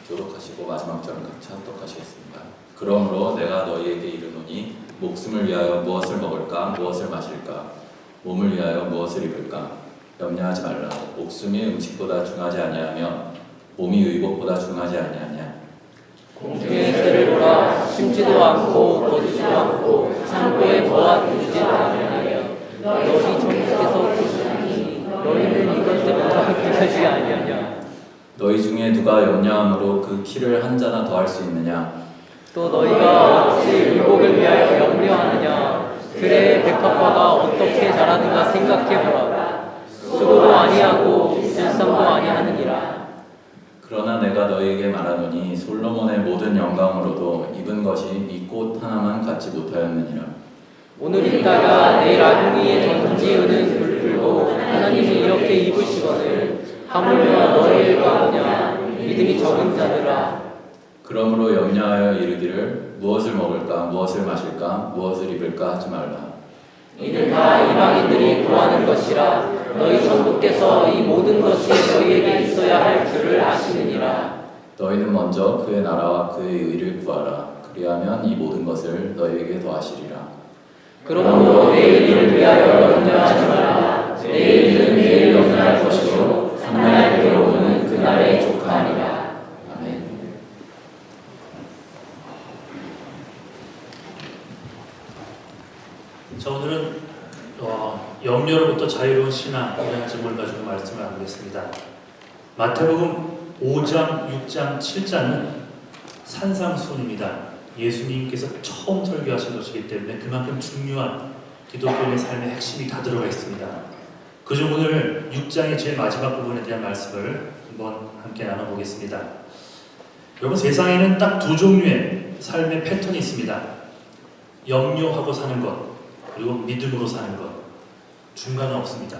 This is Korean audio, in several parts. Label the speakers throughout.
Speaker 1: 교독하시고 마지막 절은 같이 합독하시겠습니다. 그러므로 내가 너희에게 이르노니 목숨을 위하여 무엇을 먹을까 무엇을 마실까 몸을 위하여 무엇을 입을까 염려하지 말라. 목숨이 음식보다 중하지 아니하며 몸이 의복보다 중하지 아니하냐.
Speaker 2: 공중의 새를 보라. 심지도 않고 거두지도 않고 창고에 보아두지도 아니하며 너희 정부께서 보시니 너희는 이것 때보다 획득하지 아니하냐.
Speaker 1: 너희 중에 누가 염려함으로 그 키를 한 자나 더 할 수 있느냐.
Speaker 2: 또 너희가 어찌 의복을 위하여 염려하느냐. 그래 백합화가 어떻게 자라는가 생각해보라. 수고도 아니하고 일삼도 아니하느니라.
Speaker 1: 그러나 내가 너희에게 말하노니 솔로몬의 모든 영광으로도 입은 것이 이 꽃 하나만 갖지 못하였느니라.
Speaker 2: 오늘 있다가 내일 아궁이에 던지우는 불풀도 하나님이 이렇게 입으시거늘 하물며 너희를 바보냐. 믿음이 적은 자들아.
Speaker 1: 그러므로 염려하여 이르기를 무엇을 먹을까 무엇을 마실까 무엇을 입을까 하지 말라.
Speaker 2: 이는 다 이방인들이 구하는 것이라. 너희 천부께서 이 모든 것이 너희에게 있어야 할 줄을 아시느니라.
Speaker 1: 너희는 먼저 그의 나라와 그의 의를 구하라. 그리하면 이 모든 것을 너희에게 더하시리라.
Speaker 2: 그러므로 내일 일을 위하여 염려하지 말라. 내일 일은 내일 염려할 것이요 한날 괴로움은 그날에 족하니라.
Speaker 1: 아멘.
Speaker 3: 자, 오늘은 염려로부터 자유로운 신앙이라는 제목을 가지고 말씀을 나누겠습니다. 마태복음 5장, 6장, 7장은 산상수훈입니다. 예수님께서 처음 설교하신 것이기 때문에 그만큼 중요한 기독교인의 삶의 핵심이 다 들어가 있습니다. 그중 오늘 6장의 제일 마지막 부분에 대한 말씀을 한번 함께 나눠보겠습니다. 여러분, 세상에는 딱 두 종류의 삶의 패턴이 있습니다. 염려하고 사는 것, 그리고 믿음으로 사는 것. 중간은 없습니다.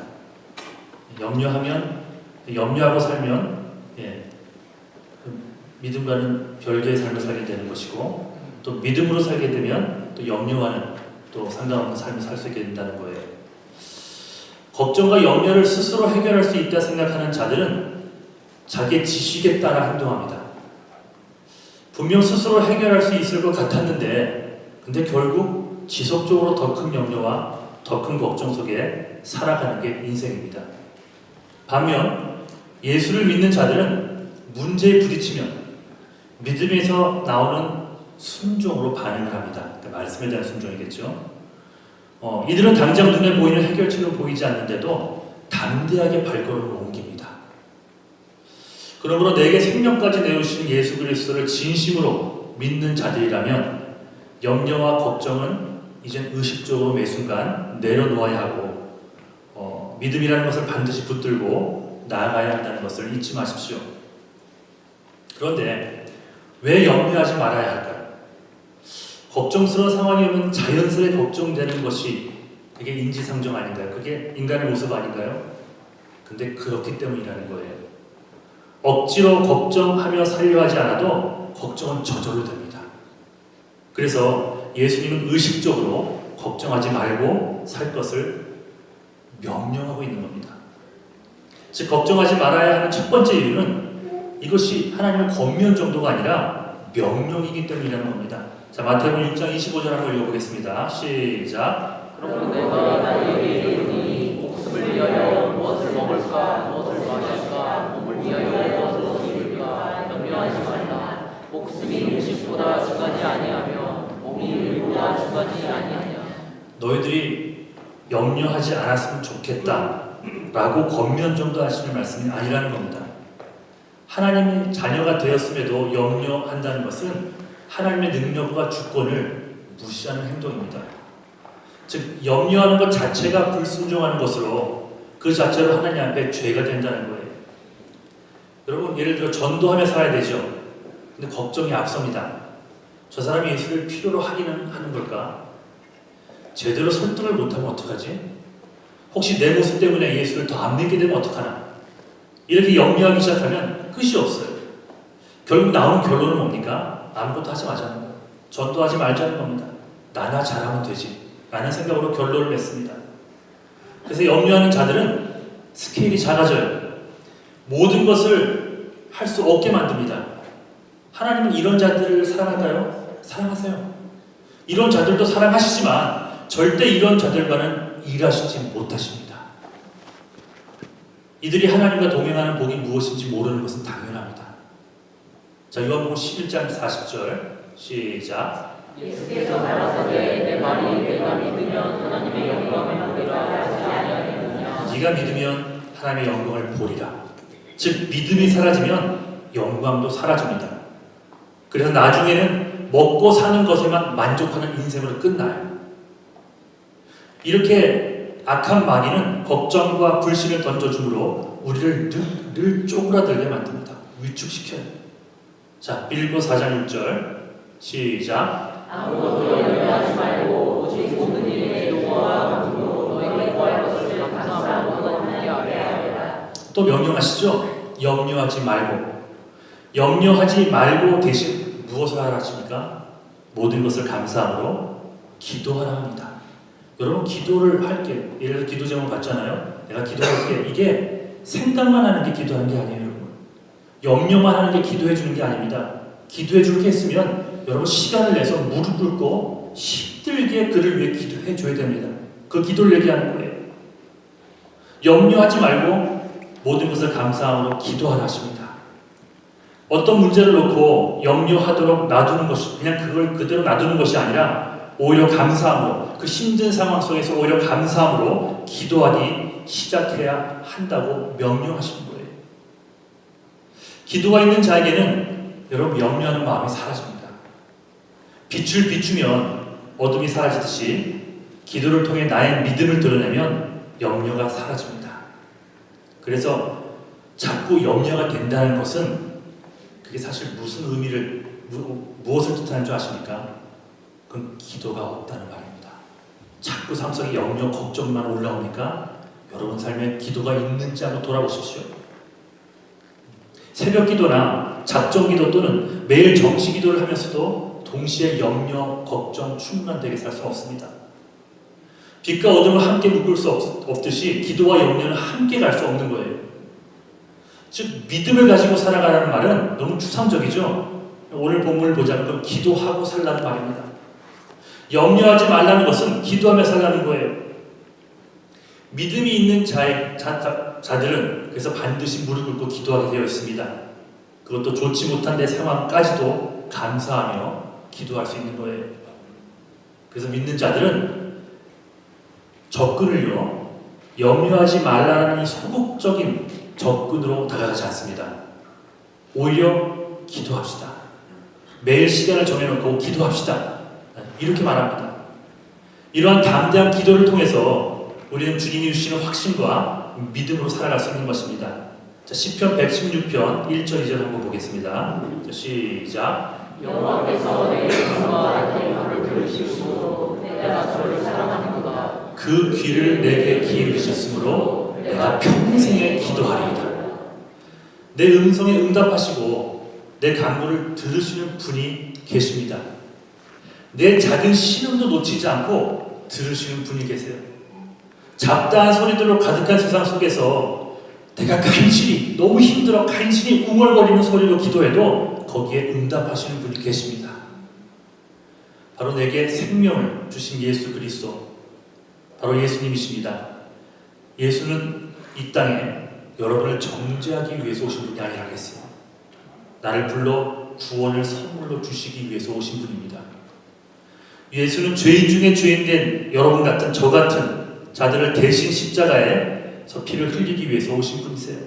Speaker 3: 염려하고 살면 믿음과는 별개의 삶을 살게 되는 것이고, 또 믿음으로 살게 되면 또 염려와는 또 상관없는 삶을 살 수 있게 된다는 거예요. 걱정과 염려를 스스로 해결할 수 있다 생각하는 자들은 자기의 지식에 따라 행동합니다. 분명 스스로 해결할 수 있을 것 같았는데, 근데 결국 지속적으로 더 큰 염려와 더 큰 걱정 속에 살아가는 게 인생입니다. 반면 예수를 믿는 자들은 문제에 부딪히면 믿음에서 나오는 순종으로 반응을 합니다. 그러니까 말씀에 대한 순종이겠죠. 이들은 당장 눈에 보이는 해결책은 보이지 않는데도 담대하게 발걸음을 옮깁니다. 그러므로 내게 생명까지 내어주신 예수 그리스도를 진심으로 믿는 자들이라면 염려와 걱정은 이젠 의식적으로 매 순간 내려놓아야 하고 믿음이라는 것을 반드시 붙들고 나아가야 한다는 것을 잊지 마십시오. 그런데 왜 염려하지 말아야 할까요? 걱정스러운 상황이 오면 자연스레 걱정되는 것이 그게 인지상정 아닌가요? 그게 인간의 모습 아닌가요? 근데 그렇기 때문이라는 거예요. 억지로 걱정하며 살려 하지 않아도 걱정은 저절로 됩니다. 그래서 예수님은 의식적으로 걱정하지 말고 살 것을 명령하고 있는 겁니다. 즉, 걱정하지 말아야 하는 첫 번째 이유는 이것이 하나님의 권면 정도가 아니라 명령이기 때문이라는 겁니다. 자, 마태복음 6장 25절 한번 읽어보겠습니다. 시작.
Speaker 2: 그러므로 내가 너희에게 이르노니 목숨을 위하여 무엇을 먹을까 무엇을 마실까 몸을 위하여 무엇을 입을까 염려하지 말라. 목숨이 음식보다 중하지 아니하며 몸이 의복보다 중하지 아니하냐.
Speaker 3: 너희들이 염려하지 않았으면 좋겠다 라고 권면 정도 하시는 말씀이 아니라는 겁니다. 하나님의 자녀가 되었음에도 염려한다는 것은 하나님의 능력과 주권을 무시하는 행동입니다. 즉, 염려하는 것 자체가 불순종하는 것으로 그 자체로 하나님 앞에 죄가 된다는 거예요. 여러분, 예를 들어 전도하며 살아야 되죠. 근데 걱정이 앞섭니다. 저 사람이 예수를 필요로 하기는 하는 걸까? 제대로 설득을 못하면 어떡하지? 혹시 내 모습 때문에 예수를 더 안 믿게 되면 어떡하나? 이렇게 염려하기 시작하면 끝이 없어요. 결국 나오는 결론은 뭡니까? 아무것도 하지 말자는 거예요. 전도하지 말자는 겁니다. 나나 잘하면 되지 라는 생각으로 결론을 맺습니다. 그래서 염려하는 자들은 스케일이 작아져요. 모든 것을 할 수 없게 만듭니다. 하나님은 이런 자들을 사랑할까요? 사랑하세요. 이런 자들도 사랑하시지만 절대 이런 자들과는 일하시지 못하십니다. 이들이 하나님과 동행하는 복이 무엇인지 모르는 것은 당연합니다. 자, 요한복음 11장 40절 시작.
Speaker 2: 예수께서 가라사대 내 말이 내가 믿으면 하나님의 영광을 보리라 하지 아니하겠느냐.
Speaker 3: 네가 믿으면 하나님의 영광을 보리라. 즉 믿음이 사라지면 영광도 사라집니다. 그래서 나중에는 먹고 사는 것에만 만족하는 인생으로 끝나요. 이렇게 악한 마귀는 걱정과 불신을 던져주므로 우리를 늘 쪼그라들게 만듭니다. 위축시켜요. 자, 빌립보 4장 6절 시작.
Speaker 2: 아무것도 염려하지 말고 오직 모든 일에 기도와 간구로 너희가 구할 것을 감사함으로 하나님께 아뢰라.
Speaker 3: 또 명령하시죠? 염려하지 말고. 염려하지 말고 대신 무엇을 하라 하십니까? 모든 것을 감사함으로 기도하라 합니다. 여러분 기도를 할게. 예를 들어 기도 제목 받잖아요. 내가 기도할게. 이게 생각만 하는 게 기도하는 게 아니에요. 여러분. 염려만 하는 게 기도해 주는 게 아닙니다. 기도해 줄 게 있으면 여러분 시간을 내서 무릎 꿇고 힘들게 그를 위해 기도해 줘야 됩니다. 그 기도를 얘기하는 거예요. 염려하지 말고 모든 것을 감사함으로 기도하라 하십니다. 어떤 문제를 놓고 염려하도록 놔두는 것이 그냥 그걸 그대로 놔두는 것이 아니라 오히려 감사함으로 그 힘든 상황 속에서 오히려 감사함으로 기도하기 시작해야 한다고 명령하시는 거예요. 기도가 있는 자에게는 여러분 염려하는 마음이 사라집니다. 빛을 비추면 어둠이 사라지듯이 기도를 통해 나의 믿음을 드러내면 염려가 사라집니다. 그래서 자꾸 염려가 된다는 것은 그게 사실 무슨 의미를 무엇을 뜻하는 줄 아십니까? 그건 기도가 없다는 말입니다. 자꾸 삶 속에 염려, 걱정만 올라오니까 여러분 삶에 기도가 있는지 한번 돌아보십시오. 새벽 기도나 작정 기도 또는 매일 정시 기도를 하면서도 동시에 염려, 걱정, 충만되게 살 수 없습니다. 빛과 어둠을 함께 묶을 수 없듯이 기도와 염려는 함께 갈 수 없는 거예요. 즉 믿음을 가지고 살아가라는 말은 너무 추상적이죠. 오늘 본문을 보자면 그럼 기도하고 살라는 말입니다. 염려하지 말라는 것은 기도하며 살라는 거예요. 믿음이 있는 자들은 그래서 반드시 무릎 꿇고 기도하게 되어 있습니다. 그것도 좋지 못한 내 상황까지도 감사하며 기도할 수 있는 거예요. 그래서 믿는 자들은 접근을요, 염려하지 말라는 이 소극적인 접근으로 다가가지 않습니다. 오히려 기도합시다. 매일 시간을 정해놓고 기도합시다. 이렇게 말합니다. 이러한 담대한 기도를 통해서 우리는 주님이 주시는 확신과 믿음으로 살아갈 수 있는 것입니다. 자, 시편 116편 1절 2절 한번 보겠습니다. 자, 시작.
Speaker 2: 여호와께서 내 기도와 내 말을 들으시고 내가 저를 사랑하는구나.
Speaker 3: 그 귀를 내게 기울이셨으므로 내가 평생에 기도하리이다. 내 음성에 응답하시고 내 간구를 들으시는 분이 계십니다. 내 작은 신음도 놓치지 않고 들으시는 분이 계세요. 잡다한 소리들로 가득한 세상 속에서 내가 간신히 너무 힘들어 간신히 웅얼거리는 소리로 기도해도 거기에 응답하시는 분이 계십니다. 바로 내게 생명을 주신 예수 그리스도, 바로 예수님이십니다. 예수는 이 땅에 여러분을 정죄하기 위해서 오신 분이 아니라겠어요. 나를 불러 구원을 선물로 주시기 위해서 오신 분입니다. 예수는 죄인 중에 죄인된 여러분 같은 저 같은 자들을 대신 십자가에서 피를 흘리기 위해서 오신 분이세요.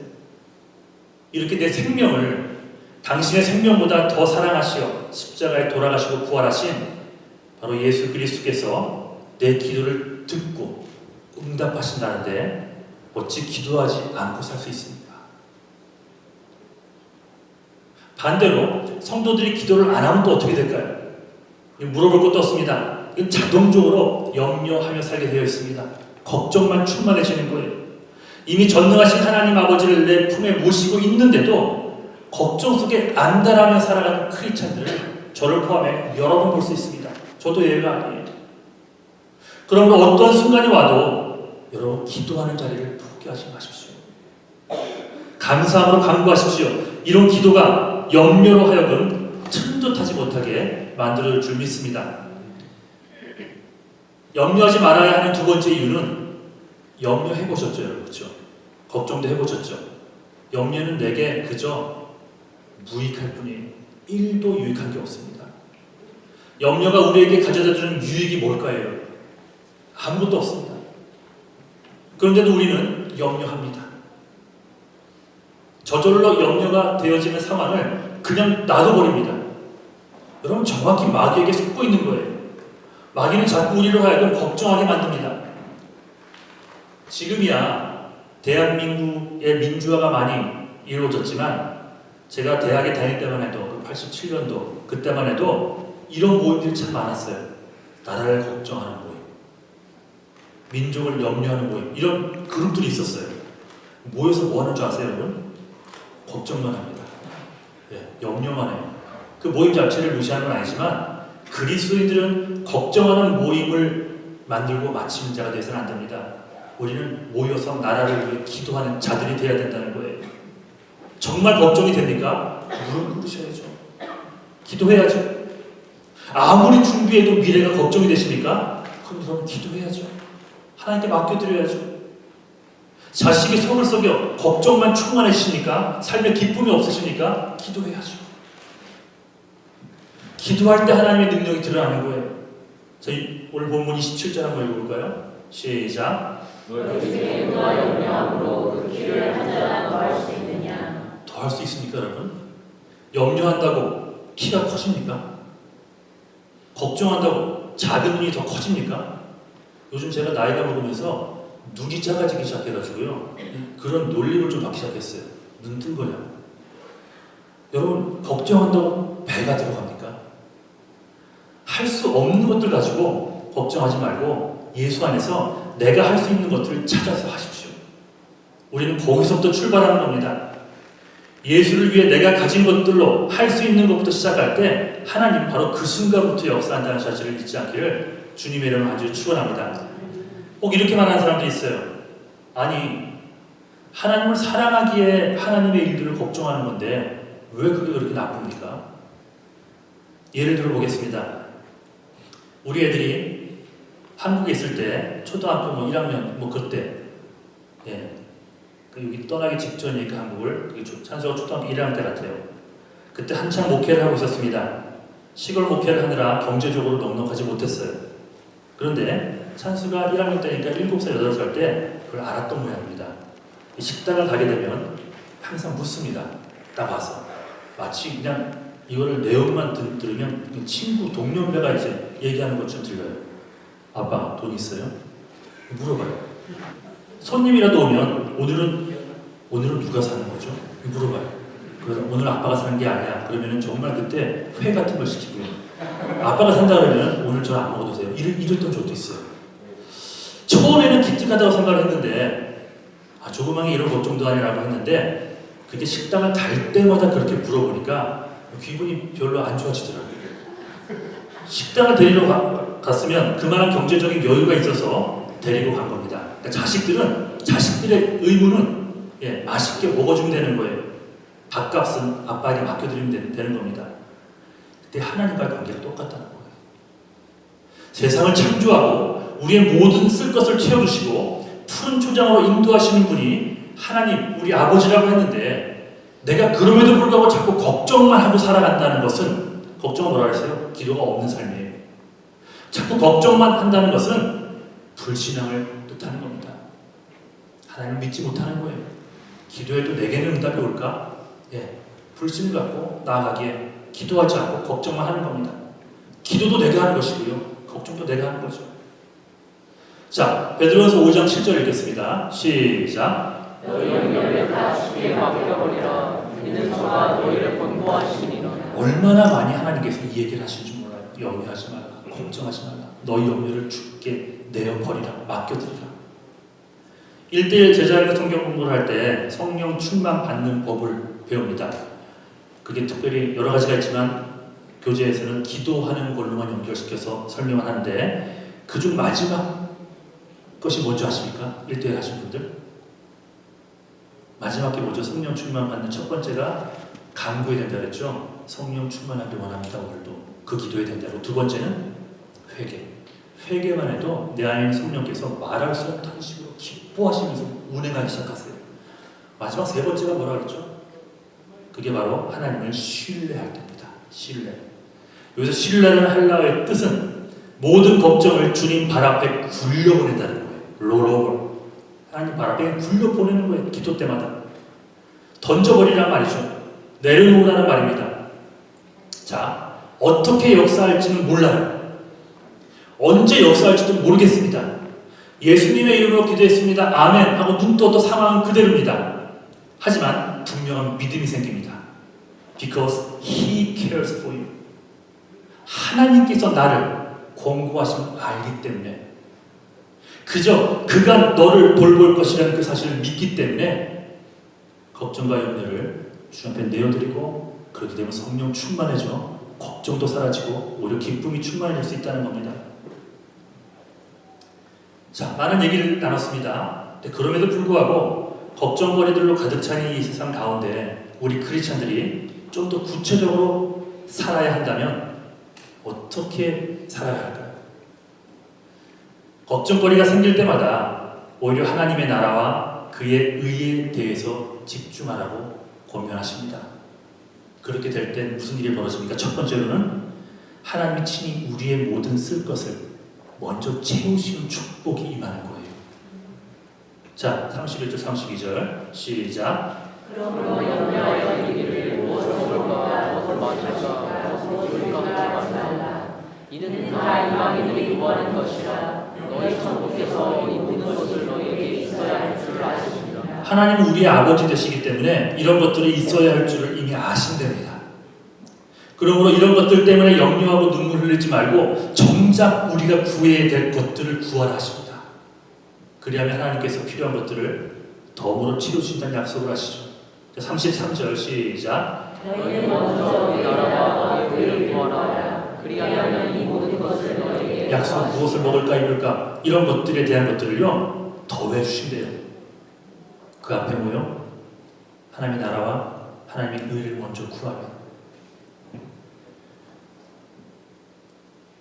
Speaker 3: 이렇게 내 생명을 당신의 생명보다 더 사랑하시어 십자가에 돌아가시고 부활하신 바로 예수 그리스도께서 내 기도를 듣고 응답하신다는데 어찌 기도하지 않고 살 수 있습니까? 반대로 성도들이 기도를 안 하면 또 어떻게 될까요? 물어볼 것도 없습니다. 이건 자동적으로 염려하며 살게 되어 있습니다. 걱정만 충만해지는 거예요. 이미 전능하신 하나님 아버지를 내 품에 모시고 있는데도 걱정 속에 안달하며 살아가는 크리스찬들을 저를 포함해 여러 번 볼 수 있습니다. 저도 예외가 아니에요. 그러므로 어떤 순간이 와도 여러분 기도하는 자리를 포기하지 마십시오. 감사함으로 간구하십시오. 이런 기도가 염려로 하여금 못하게 만들어 줄 믿습니다. 염려하지 말아야 하는 두 번째 이유는 염려해 보셨죠, 여러분? 그렇죠? 걱정도 해보셨죠? 염려는 내게 그저 무익할 뿐이에요. 1도 유익한 게 없습니다. 염려가 우리에게 가져다주는 유익이 뭘까요? 아무것도 없습니다. 그런데도 우리는 염려합니다. 저절로 염려가 되어지는 상황을 그냥 놔둬버립니다. 여러분, 정확히 마귀에게 속고 있는 거예요. 마귀는 자꾸 우리를 하여금 걱정하게 만듭니다. 지금이야 대한민국의 민주화가 많이 이루어졌지만 제가 대학에 다닐 때만 해도 87년도 그때만 해도 이런 모임들이 참 많았어요. 나라를 걱정하는 모임, 민족을 염려하는 모임, 이런 그룹들이 있었어요. 모여서 뭐 하는 줄 아세요, 여러분? 걱정만 합니다. 염려만 해요. 그 모임 자체를 무시하는 건 아니지만 그리스도인들은 걱정하는 모임을 만들고 마치는 자가 되어서는 안 됩니다. 우리는 모여서 나라를 위해 기도하는 자들이 되어야 된다는 거예요. 정말 걱정이 됩니까? 무릎 꿇으셔야죠. 기도해야죠. 아무리 준비해도 미래가 걱정이 되십니까? 그럼 기도해야죠. 하나님께 맡겨드려야죠. 자식이 속을 썩여 걱정만 충만해지십니까? 삶에 기쁨이 없으십니까? 기도해야죠. 기도할 때 하나님의 능력이 드러나는 거예요. 저희 오늘 본문 27절 한번 읽어볼까요? 시작.
Speaker 2: 너희들의 의와 염려함으로 그 길을 한자나 더할 수 있느냐?
Speaker 3: 더 할 수 있습니까, 여러분? 염려한다고 키가 커집니까? 걱정한다고 작은 눈이 더 커집니까? 요즘 제가 나이가 먹으면서 눈이 작아지기 시작해가지고요, 그런 놀림을 좀 받기 시작했어요. 눈 뜬 거냐? 여러분, 걱정한다고 배가 들어갑니까? 할 수 없는 것들 가지고 걱정하지 말고 예수 안에서 내가 할 수 있는 것들을 찾아서 하십시오. 우리는 거기서부터 출발하는 겁니다. 예수를 위해 내가 가진 것들로 할 수 있는 것부터 시작할 때 하나님 바로 그 순간부터 역사한다는 사실을 잊지 않기를 주님의 이름으로 아주 축원합니다. 꼭 이렇게 말하는 사람들이 있어요. 아니, 하나님을 사랑하기에 하나님의 일들을 걱정하는 건데 왜 그게 그렇게 나쁩니까? 예를 들어 보겠습니다. 우리 애들이 한국에 있을 때 초등학교 1학년 그때 여기 떠나기 직전이니까 한국을 찬수가 초등학교 1학년 때 같아요. 그때 한창 목회를 하고 있었습니다. 시골 목회를 하느라 경제적으로 넉넉하지 못했어요. 그런데 찬수가 1학년 때니까 7살, 8살 때 그걸 알았던 모양입니다. 식당을 가게 되면 항상 묻습니다. 딱 와서 마치 그냥 이거를 내용만 들으면 친구, 동년배가 이제 얘기하는 것처럼 들려요. 아빠 돈 있어요? 물어봐요. 손님이라도 오면 오늘은 누가 사는 거죠? 물어봐요. 그래서 오늘 아빠가 사는 게 아니야. 그러면은 정말 그때 회 같은 걸 시키고요. 아빠가 산다 그러면 오늘 저 안 먹어도 돼요. 이랬던 적도 있어요. 처음에는 기특하다고 생각을 했는데 조그맣게 이런 걱정도 아니라고 했는데 그게 식당을 갈 때마다 그렇게 물어보니까 기분이 별로 안 좋아지더라고요. 식당을 데리러 갔으면 그만한 경제적인 여유가 있어서 데리고 간 겁니다. 그러니까 자식들의 의무는 맛있게 먹어주면 되는 거예요. 밥값은 아빠에게 맡겨드리면 되는 겁니다. 그때 하나님과의 관계가 똑같다는 거예요. 세상을 창조하고 우리의 모든 쓸 것을 채워주시고 푸른 초장으로 인도하시는 분이 하나님, 우리 아버지라고 했는데 내가 그럼에도 불구하고 자꾸 걱정만 하고 살아간다는 것은, 걱정은 뭐라 그랬어요? 기도가 없는 삶이에요. 자꾸 걱정만 한다는 것은 불신앙을 뜻하는 겁니다. 하나님을 믿지 못하는 거예요. 기도해도 내게는 응답이 올까? 불신을 갖고 나아가기에 기도하지 않고 걱정만 하는 겁니다. 기도도 내가 하는 것이고요, 걱정도 내가 하는 거죠. 자, 베드로전서 5장 7절 읽겠습니다. 시작.
Speaker 2: 너희 염려를 다 주께 맡겨버리라. 이는 저가 너희를 권고하시니라.
Speaker 3: 얼마나 많이 하나님께서 이 얘기를 하시는지 몰라요. 염려하지 말라, 걱정하지 말라, 너희 염려를 주께 내어버리라, 맡겨드리라. 1대1 제자리로 성경 공부를 할 때 성령 충만 받는 법을 배웁니다. 그게 특별히 여러 가지가 있지만 교재에서는 기도하는 걸로만 연결시켜서 설명을 하는데 그중 마지막 것이 뭔지 아십니까? 1대1 하신 분들? 마지막 게 뭐죠? 성령 충만 받는 첫 번째가 간구해야 된다 그랬죠. 성령 충만하길 원합니다. 오늘도 그 기도해야 된다고. 두 번째는 회개. 회개만 해도 내 안에 있는 성령께서 말할 수 없다는 식으로 기뻐하시면서 운행하기 시작하세요. 마지막 세 번째가 뭐라 그랬죠? 그게 바로 하나님을 신뢰할 때입니다. 신뢰. 여기서 신뢰라는 헬라어의 뜻은 모든 걱정을 주님 발 앞에 굴려보낸다는 거예요. 롤오버. 하나님 발 앞에 굴려보내는 거예요. 기도 때마다. 던져버리란 말이죠. 내려놓으라는 말입니다. 자, 어떻게 역사할지는 몰라요. 언제 역사할지도 모르겠습니다. 예수님의 이름으로 기도했습니다. 아멘 하고 눈 떠도 상황은 그대로입니다. 하지만 분명한 믿음이 생깁니다. Because He cares for you. 하나님께서 나를 권고하심을 알기 때문에, 그저 그가 너를 돌볼 것이라는 그 사실을 믿기 때문에 걱정과 염려를 주 앞에 내어드리고, 그렇게 되면 성령 충만해져 걱정도 사라지고 오히려 기쁨이 충만해질 수 있다는 겁니다. 자, 많은 얘기를 나눴습니다. 그럼에도 불구하고 걱정거리들로 가득 찬 이 세상 가운데 우리 크리스찬들이 좀 더 구체적으로 살아야 한다면 어떻게 살아야 할까요? 걱정거리가 생길 때마다 오히려 하나님의 나라와 그의 의에 대해서 집중하라고 권면하십니다. 그렇게 될 때 무슨 일이 벌어집니까? 첫 번째로는 하나님이 친히 우리의 모든 쓸 것을 먼저 채우시는 축복이 임하는 거예요. 자, 31절 32절 시작.
Speaker 2: 그러므로 염려하여 이르기를 무엇을 먹을까 무엇을 마실까 무엇을 입을까 하지 말라. 이는 다 이방인들이 구하는 것이라. 너희 천국에서 이 모든 것을 너희에게 있어야 할 줄 아십니다.
Speaker 3: 하나님은 우리의 아버지 되시기 때문에 이런 것들이 있어야 할 줄을 이미 아신답니다. 그러므로 이런 것들 때문에 염려하고 눈물 흘리지 말고 정작 우리가 구해야 될 것들을 구하라 하십니다. 그리하면 하나님께서 필요한 것들을 덤으로 채우신다는 약속을 하시죠. 33절 시작.
Speaker 2: 너희는 먼저 내 나라와 너희 의를 구하라. 그리하면 이 모든 것을 너희에게
Speaker 3: 약속 무엇을 먹을까 입을까 이런 것들에 대한 것들을요 더해 주신대요. 그 앞에 뭐요? 하나님의 나라와 하나님의 의를 먼저 구하면,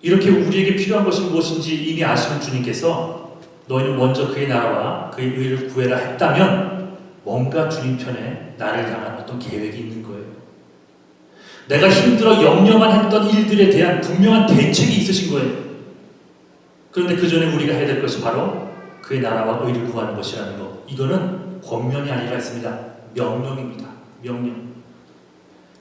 Speaker 3: 이렇게 우리에게 필요한 것이 무엇인지 이미 아시는 주님께서 너희는 먼저 그의 나라와 그의 의를 구해라 했다면 뭔가 주님 편에 나를 향한 어떤 계획이 있는 거예요. 내가 힘들어 염려만 했던 일들에 대한 분명한 대책이 있으신 거예요. 그런데 그 전에 우리가 해야 될 것이 바로 그의 나라와 의를 구하는 것이라는 것. 이거는 권면이 아니라 했습니다. 명령입니다. 명령.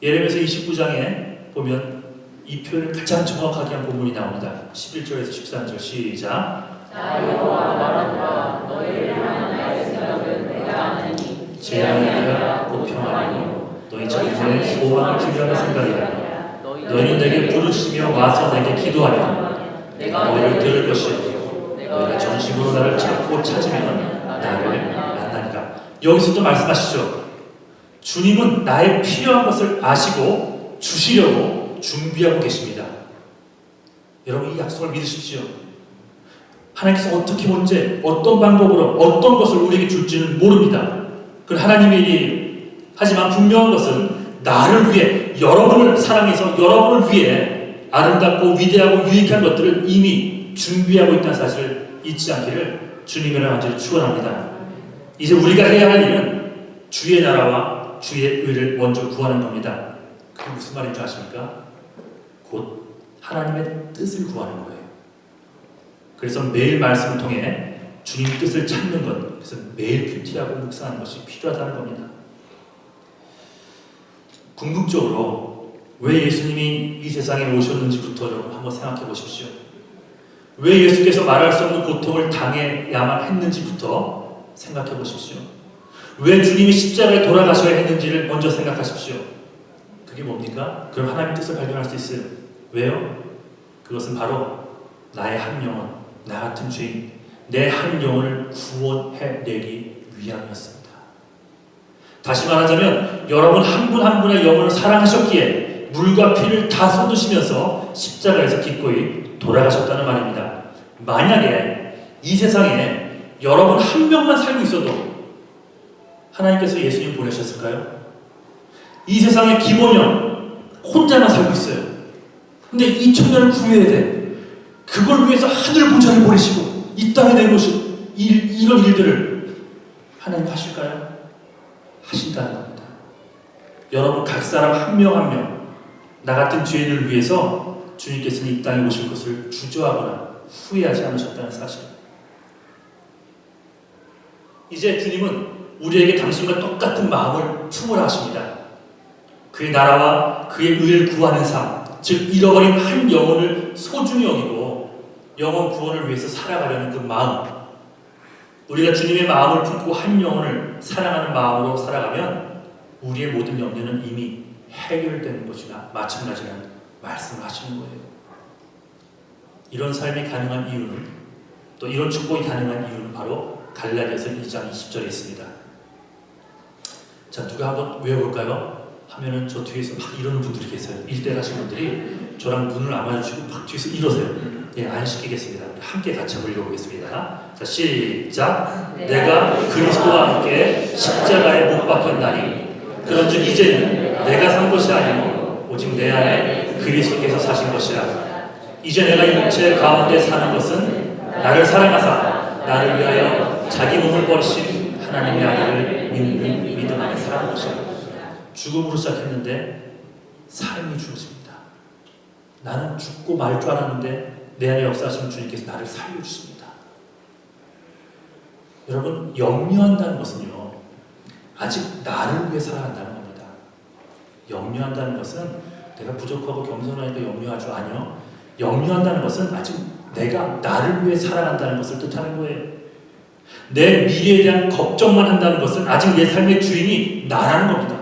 Speaker 3: 예레미야서 29장에 보면 이 표현을 가장 정확하게 한 본문이 나옵니다. 11절에서 13절 시작.
Speaker 2: 나 여호와 말하노라. 너희를 향한 나의 생각은 내가 아느니
Speaker 3: 재앙이 아니라 곧 평안이요 너희 자신의 소망을 기대하는 생각이라. 너희는 내게 부르짖으며 와서 내게 기도하면 내가 너희를 들을 것이요 너희가 전심으로 나를 찾고 찾으면 나를 만나리라. 여기서도 말씀하시죠. 주님은 나의 필요한 것을 아시고 주시려고 준비하고 계십니다. 여러분 이 약속을 믿으십시오. 하나님께서 어떻게 언제 어떤 방법으로 어떤 것을 우리에게 줄지는 모릅니다. 그건 하나님의 일이에요. 하지만 분명한 것은 나를 위해, 여러분을 사랑해서 여러분을 위해 아름답고 위대하고 유익한 것들을 이미 준비하고 있다는 사실을 잊지 않기를 주님의 간절히 축원합니다. 이제 우리가 해야 할 일은 주의 나라와 주의 의를 먼저 구하는 겁니다. 그게 무슨 말인 줄 아십니까? 곧 하나님의 뜻을 구하는 거예요. 그래서 매일 말씀을 통해 주님 뜻을 찾는 것, 그래서 매일 큐티하고 묵상하는 것이 필요하다는 겁니다. 궁극적으로 왜 예수님이 이 세상에 오셨는지부터 여러분 한번 생각해 보십시오. 왜 예수께서 말할 수 없는 고통을 당해야만 했는지부터 생각해 보십시오. 왜 주님이 십자가에 돌아가셔야 했는지를 먼저 생각하십시오. 그게 뭡니까? 그럼 하나님의 뜻을 발견할 수 있어요. 왜요? 그것은 바로 나의 한 영혼, 나 같은 죄인, 내 한 영혼을 구원해내기 위함이었습니다. 다시 말하자면 여러분 한 분 한 분의 영혼을 사랑하셨기에 물과 피를 다 쏟으시면서 십자가에서 기꺼이 돌아가셨다는 말입니다. 만약에 이 세상에 여러분 한 명만 살고 있어도 하나님께서 예수님 보내셨을까요? 이 세상의 기본형 혼자만 살고 있어요. 근데 이 청년을 구해야 돼. 그걸 위해서 하늘 보좌를 보내시고 이 땅에 내놓으신 이런 일들을 하나님 하실까요? 하신다는 겁니다. 여러분 각 사람 한 명 한 명 나 같은 죄인을 위해서 주님께서는 이 땅에 오실 것을 주저하거나 후회하지 않으셨다는 사실. 이제 주님은 우리에게 당신과 똑같은 마음을 품으라 하십니다. 그의 나라와 그의 의를 구하는 삶, 즉 잃어버린 한 영혼을 소중히 여기고 영혼 구원을 위해서 살아가려는 그 마음, 우리가 주님의 마음을 품고 한 영혼을 사랑하는 마음으로 살아가면 우리의 모든 염려는 이미 해결되는 것이나 마찬가지라는 말씀을 하시는 거예요. 이런 삶이 가능한 이유는, 또 이런 축복이 가능한 이유는 바로 갈라디아서 2장 20절에 있습니다. 자, 누가 한번 외워볼까요? 하면은 저 뒤에서 막 이러는 분들이 계세요. 일대 하신 분들이 저랑 눈을 안 마주치고 막 뒤에서 이러세요. 예, 안 시키겠습니다. 함께 같이 한번 읽어보겠습니다. 자, 시작. 내가 그리스도와 함께 십자가에 못 박혔나니 그런즉 이제는 내가 산 것이 아니고 오직 내 안에 그리스도께서 사신 것이라. 이제 내가 육체 가운데 사는 것은 나를 사랑하사 나를 위하여 자기 몸을 버리신 하나님의 아들을 믿는 믿음 안에 사는 것이라. 죽음으로 시작했는데 삶이 주어집니다. 나는 죽고 말 줄 알았는데 내 안에 역사하시는 주님께서 나를 살려주십니다. 여러분, 염려한다는 것은요, 아직 나를 위해 살아간다는 겁니다. 염려한다는 것은 내가 부족하고 겸손하니까 염려하죠. 아니요. 염려한다는 것은 아직 내가 나를 위해 살아간다는 것을 뜻하는 거예요. 내 미래에 대한 걱정만 한다는 것은 아직 내 삶의 주인이 나라는 겁니다.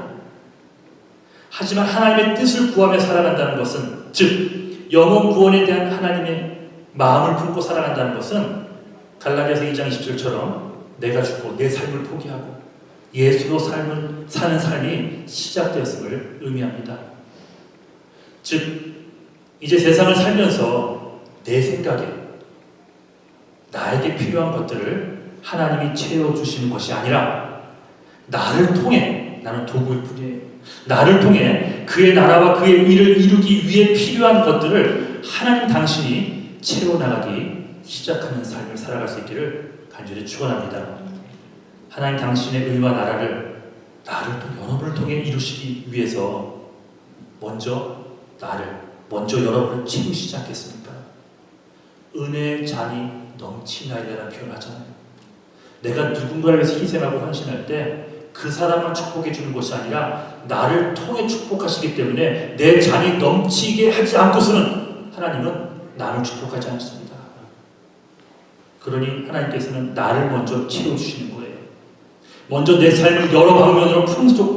Speaker 3: 하지만 하나님의 뜻을 구하며 살아간다는 것은, 즉 영혼 구원에 대한 하나님의 마음을 품고 살아간다는 것은 갈라디아서 2장 20절처럼 내가 죽고 내 삶을 포기하고 예수로 사는 삶이 시작되었음을 의미합니다. 즉 이제 세상을 살면서 내 생각에 나에게 필요한 것들을 하나님이 채워주시는 것이 아니라 나를 통해, 나는 도구일 뿐이에요. 나를 통해 그의 나라와 그의 의를 이루기 위해 필요한 것들을 하나님 당신이 채워나가기 시작하는 삶을 살아갈 수 있기를 간절히 축원합니다. 하나님 당신의 의와 나라를 나를 또 여러분을 통해 이루시기 위해서 먼저 여러분을 채우시지 않겠습니까? 은혜의 잔이 넘치나이다라는 표현을 하잖아요. 내가 누군가를 위해서 희생하고 헌신할 때 그 사람만 축복해 주는 것이 아니라 나를 통해 축복하시기 때문에 내 잔이 넘치게 하지 않고서는 하나님은 나를 축복하지 않습니다. 그러니 하나님께서는 나를 먼저 채워주시는 거예요. 먼저 내 삶을 여러 방면으로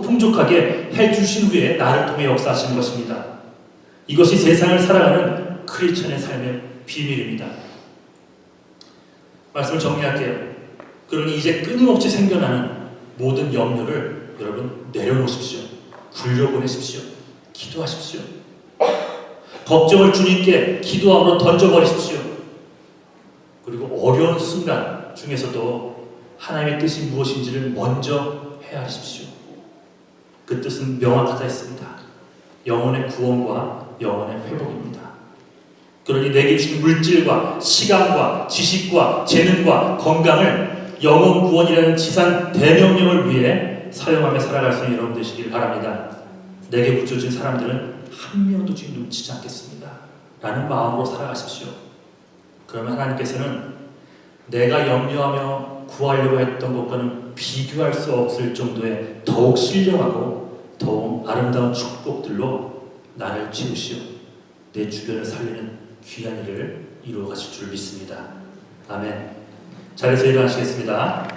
Speaker 3: 풍족하게 해주신 후에 나를 통해 역사하시는 것입니다. 이것이 세상을 살아가는 크리스천의 삶의 비밀입니다. 말씀을 정리할게요. 그러니 이제 끊임없이 생겨나는 모든 염려를 여러분 내려놓으십시오. 굴려보내십시오. 기도하십시오. 걱정을 주님께 기도함으로 던져버리십시오. 그리고 어려운 순간 중에서도 하나님의 뜻이 무엇인지를 먼저 헤아리십시오. 그 뜻은 명확하다 했습니다. 영혼의 구원과 영혼의 회복입니다. 그러니 내게 주신 물질과 시간과 지식과 재능과 건강을 영혼 구원이라는 지상 대명령을 위해 사용하며 살아갈 수 있는 여러분 되시길 바랍니다. 내게 붙여진 사람들은 한 명도 주님 놓치지 않겠습니다. 라는 마음으로 살아가십시오. 그러면 하나님께서는 내가 염려하며 구하려고 했던 것과는 비교할 수 없을 정도의 더욱 신령하고 더욱 아름다운 축복들로 나를 채우시오. 내 주변을 살리는 귀한 일을 이루어 가실 줄 믿습니다. 아멘. 자리에서 일어나시겠습니다.